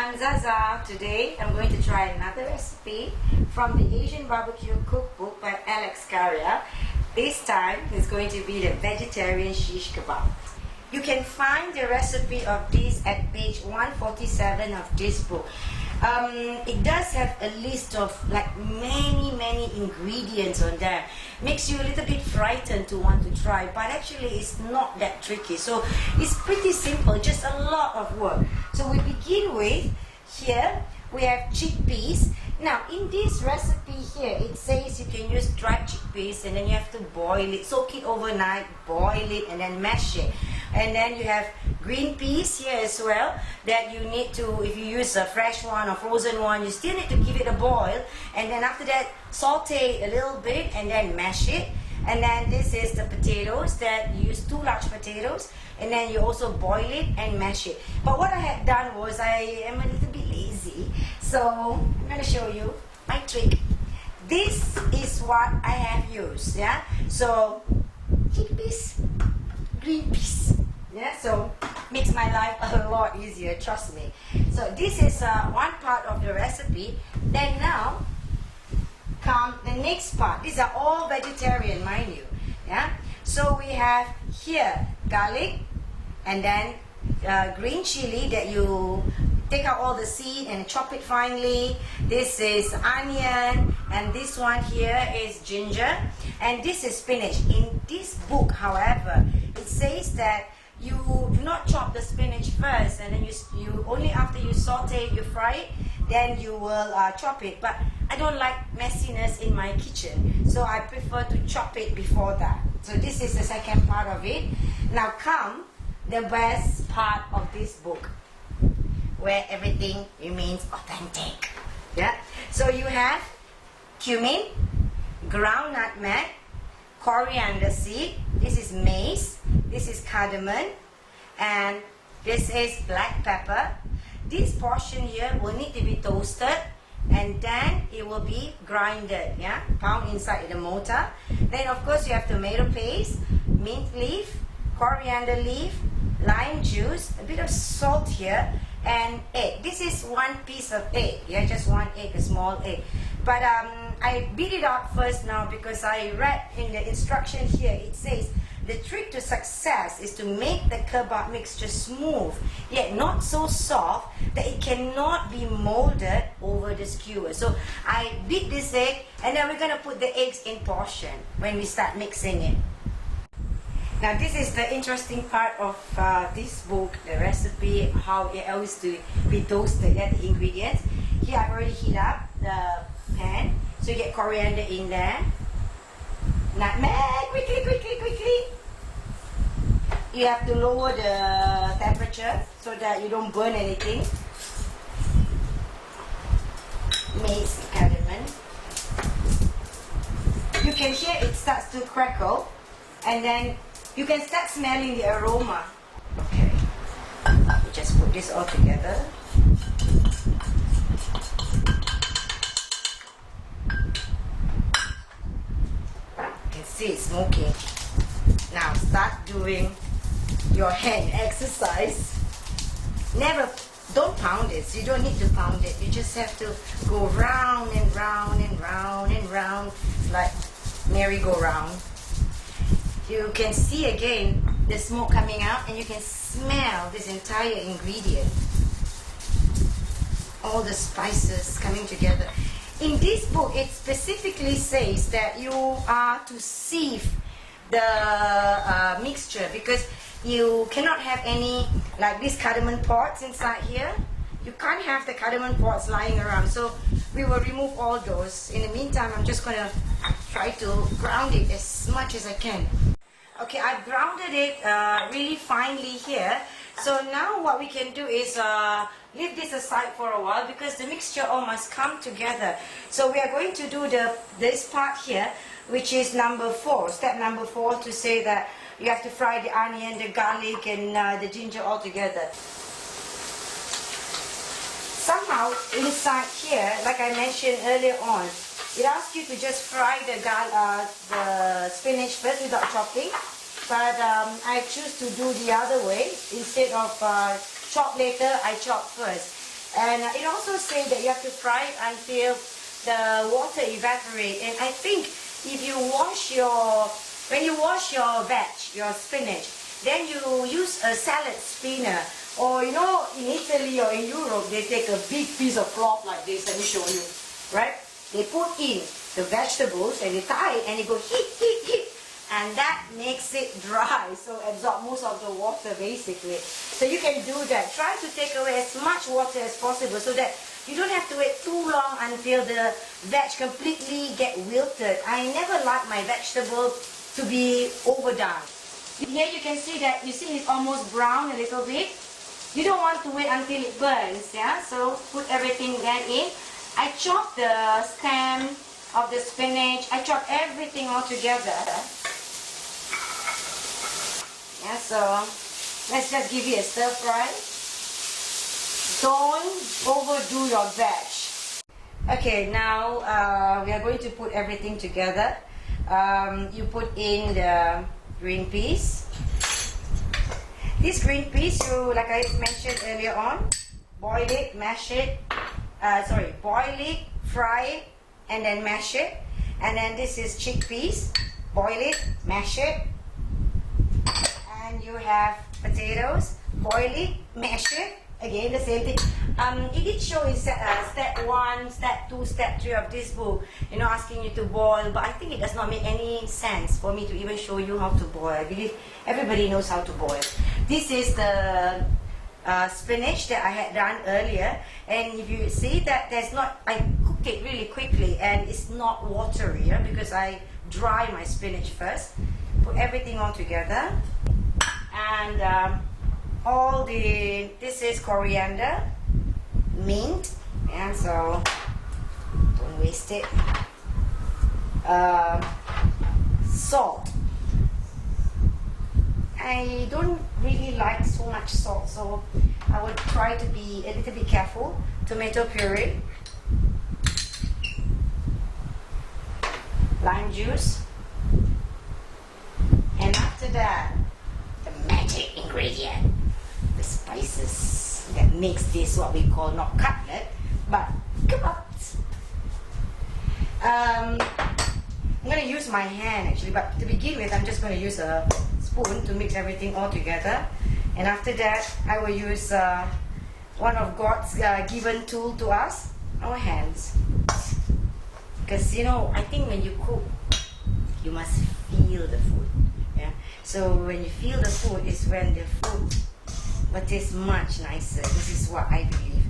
I'm Zaza. Today I'm going to try another recipe from the Asian Barbecue Cookbook by Skaria. This time it's going to be the vegetarian shish kebab. You can find the recipe of this at page 147 of this book. It does have a list of like many ingredients on there. Makes you a little bit frightened to want to try, but actually it's not that tricky. So it's pretty simple, just a lot of work. So we begin with, here we have chickpeas. Now in this recipe here, it says you can use dried chickpeas and then you have to boil it, soak it overnight, boil it and then mash it. And then you have green peas here as well that you need to, if you use a fresh one or frozen one, you still need to give it a boil. And then after that, saute a little bit and then mash it. And then this is the potatoes that you use 2 large potatoes. And then you also boil it and mash it. But what I had done was I am a little bit lazy. So I'm going to show you my trick. This is what I have used. Yeah. So chickpeas, green peas. Yeah, so makes my life a lot easier, trust me. So this is one part of the recipe. Then now come the next part. These are all vegetarian, mind you. Yeah. So we have here garlic and then green chili that you take out all the seed and chop it finely. This is onion, and this one here is ginger, and this is spinach. In this book, however, it says that you do not chop the spinach first, and then you only after you saute it, you fry it, then you will chop it. But I don't like messiness in my kitchen, so I prefer to chop it before that. So this is the second part of it. Now come the best part of this book, where everything remains authentic. Yeah. So you have cumin, ground nutmeg, coriander seed, this is mace, this is cardamom, and this is black pepper. This portion here will need to be toasted and then it will be grinded, yeah, pound inside the mortar. Then of course you have tomato paste, mint leaf, coriander leaf, lime juice, a bit of salt here, and egg. This is 1 piece of egg, yeah, just 1 egg, a small egg. But I beat it out first now because I read in the instruction here, it says the trick to success is to make the kebab mixture smooth, yet not so soft that it cannot be molded over the skewer. So I beat this egg and then we're going to put the eggs in portion when we start mixing it. Now this is the interesting part of this book, the recipe, how it always to be toasted, yeah, the ingredients. Here I've already heat up the pan, so you get coriander in there. Nutmeg, quickly. You have to lower the temperature so that you don't burn anything. Mace, cardamom. You can hear it starts to crackle, and then you can start smelling the aroma. Okay, we just put this all together. You can see it's smoking. Now start doing your hand exercise. Don't pound it. You don't need to pound it. You just have to go round and round and round and round, like merry-go-round. You can see again the smoke coming out, and you can smell this entire ingredient. All the spices coming together. In this book, it specifically says that you are to sieve the mixture, because you cannot have any, like these cardamom pods inside here. You can't have the cardamom pods lying around. So we will remove all those. In the meantime, I'm just going to try to ground it as much as I can. Okay, I've grounded it really finely here. So now what we can do is leave this aside for a while, because the mixture all must come together. So we are going to do this part here, which is number 4, step number 4, to say that you have to fry the onion, the garlic, and the ginger all together. Somehow inside here, like I mentioned earlier on, it asks you to just fry the spinach first without chopping. But I choose to do the other way. Instead of chop later, I chop first. And it also says that you have to fry it until the water evaporates. And I think if you when you wash your veg, your spinach, then you use a salad spinner. Or you know, in Italy or in Europe, they take a big piece of cloth like this. Let me show you, right? They put in the vegetables and they tie it and it goes hit, hit, hit. And that makes it dry, so absorb most of the water basically. So you can do that. Try to take away as much water as possible so that you don't have to wait too long until the veg completely get wilted. I never like my vegetable to be overdone. Here you can see that, you see it's almost brown a little bit. You don't want to wait until it burns, yeah? So put everything then in. I chop the stem of the spinach. I chop everything all together. Yeah, so let's just give it a stir fry. Don't overdo your veg. Okay, now we are going to put everything together. You put in the green peas. This green peas, like I mentioned earlier on, boil it, mash it. Boil it, fry it, and then mash it. And then this is chickpeas. Boil it, mash it. And you have potatoes, boil it, mash it. Again, the same thing. It did show in step 1, step 2, step 3 of this book, you know, asking you to boil, but I think it does not make any sense for me to even show you how to boil. I believe everybody knows how to boil. This is the spinach that I had done earlier, and if you see that I cooked it really quickly and it's not watery, yeah, because I dry my spinach first. Put everything all together. And this is coriander, mint, and so don't waste it. Salt. I don't really like so much salt, so I would try to be a little bit careful. Tomato puree, lime juice, and after that, magic ingredient, the spices that makes this what we call not cutlet but kebabs. I'm going to use my hand actually, but to begin with I'm just going to use a spoon to mix everything all together, and after that I will use one of God's given tool to us, our hands, because you know, I think when you cook you must feel the food. So when you feel the food is when the food will taste much nicer. This is what I believe.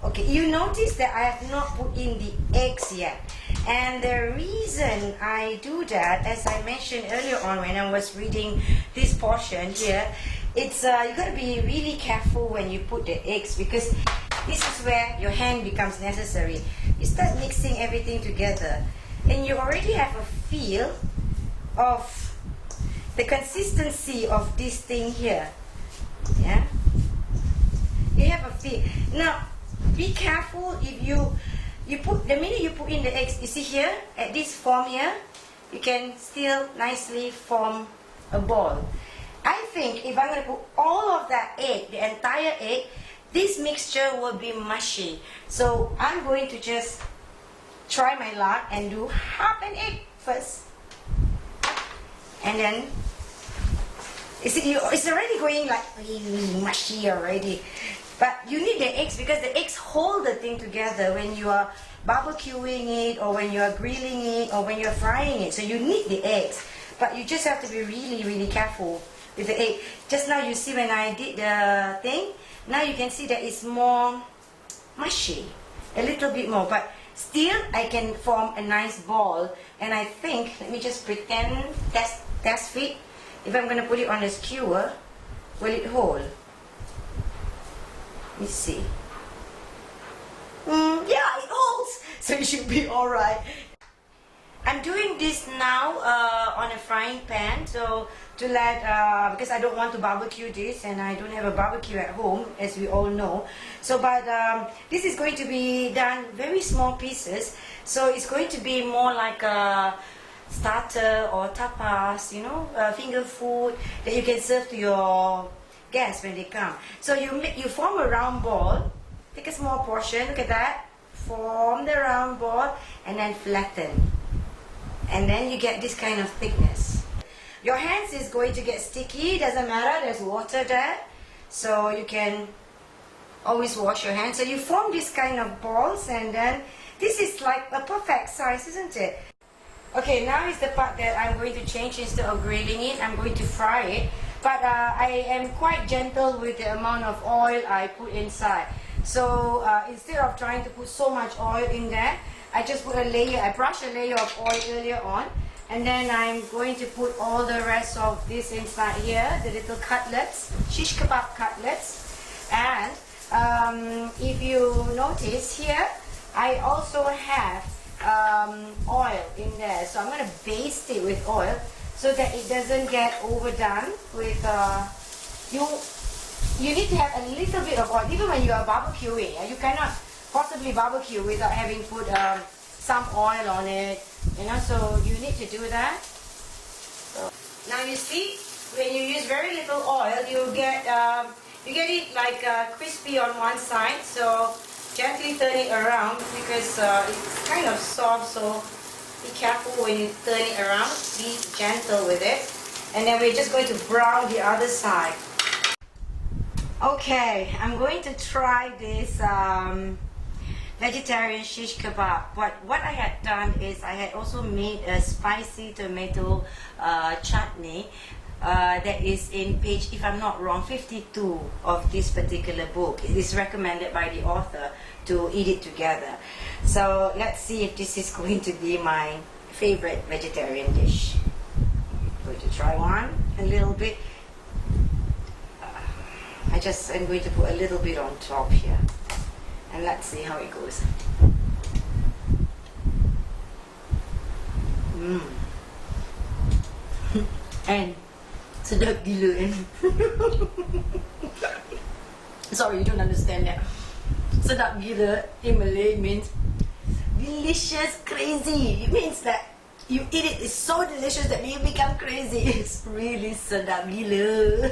Okay, you notice that I have not put in the eggs yet. And the reason I do that, as I mentioned earlier on when I was reading this portion here, it's you got to be really careful when you put the eggs, because this is where your hand becomes necessary. You start mixing everything together and you already have a feel of the consistency of this thing here. Yeah, you have a feel. Now be careful if you put, the minute you put in the eggs, you see here at this form here, you can still nicely form a ball. I think if I'm going to put all of that egg, the entire egg, this mixture will be mushy. So I'm going to just try my luck and do half an egg first. And then, you see, it's already going like mushy already. But you need the eggs because the eggs hold the thing together when you are barbecuing it, or when you are grilling it, or when you are frying it. So you need the eggs. But you just have to be really, really careful with the egg. Just now you see when I did the thing, now you can see that it's more mushy. A little bit more. But still, I can form a nice ball. And I think, let me just pretend, test fit. If I'm going to put it on a skewer, will it hold? Let me see. Yeah, it holds. So it should be alright. I'm doing this now on a frying pan. So to let, because I don't want to barbecue this, and I don't have a barbecue at home, as we all know. So, but this is going to be done very small pieces. So it's going to be more like a starter or tapas, you know, finger food that you can serve to your guests when they come. So you form a round ball, take a small portion, look at that, form the round ball and then flatten, and then you get this kind of thickness. Your hands is going to get sticky, doesn't matter, there's water there, so you can always wash your hands. So you form this kind of balls, and then this is like a perfect size, isn't it? Okay, now is the part that I'm going to change. Instead of grilling it, I'm going to fry it. But I am quite gentle with the amount of oil I put inside. So instead of trying to put so much oil in there, I just put a layer, I brush a layer of oil earlier on. And then I'm going to put all the rest of this inside here, the little cutlets, shish kebab cutlets. And if you notice here, I also have oil in there. So I'm going to baste it with oil so that it doesn't get overdone with, you need to have a little bit of oil. Even when you are barbecuing, you cannot possibly barbecue without having put some oil on it, you know, so you need to do that. So, now you see, when you use very little oil, you get it like crispy on one side, so gently turn it around because it's kind of soft, so be careful when you turn it around, be gentle with it. And then we're just going to brown the other side. Okay, I'm going to try this vegetarian shish kebab. But what I had done is I had also made a spicy tomato chutney that is in page, if I'm not wrong, 52 of this particular book. It is recommended by the author to eat it together. So let's see if this is going to be my favorite vegetarian dish. I'm going to try one, a little bit. I'm going to put a little bit on top here. And let's see how it goes. And sedap gila kan? Sorry, you don't understand that. Sedap gila in Malay means delicious, crazy. It means that you eat it, it's so delicious that you become crazy. It's really sedap gila.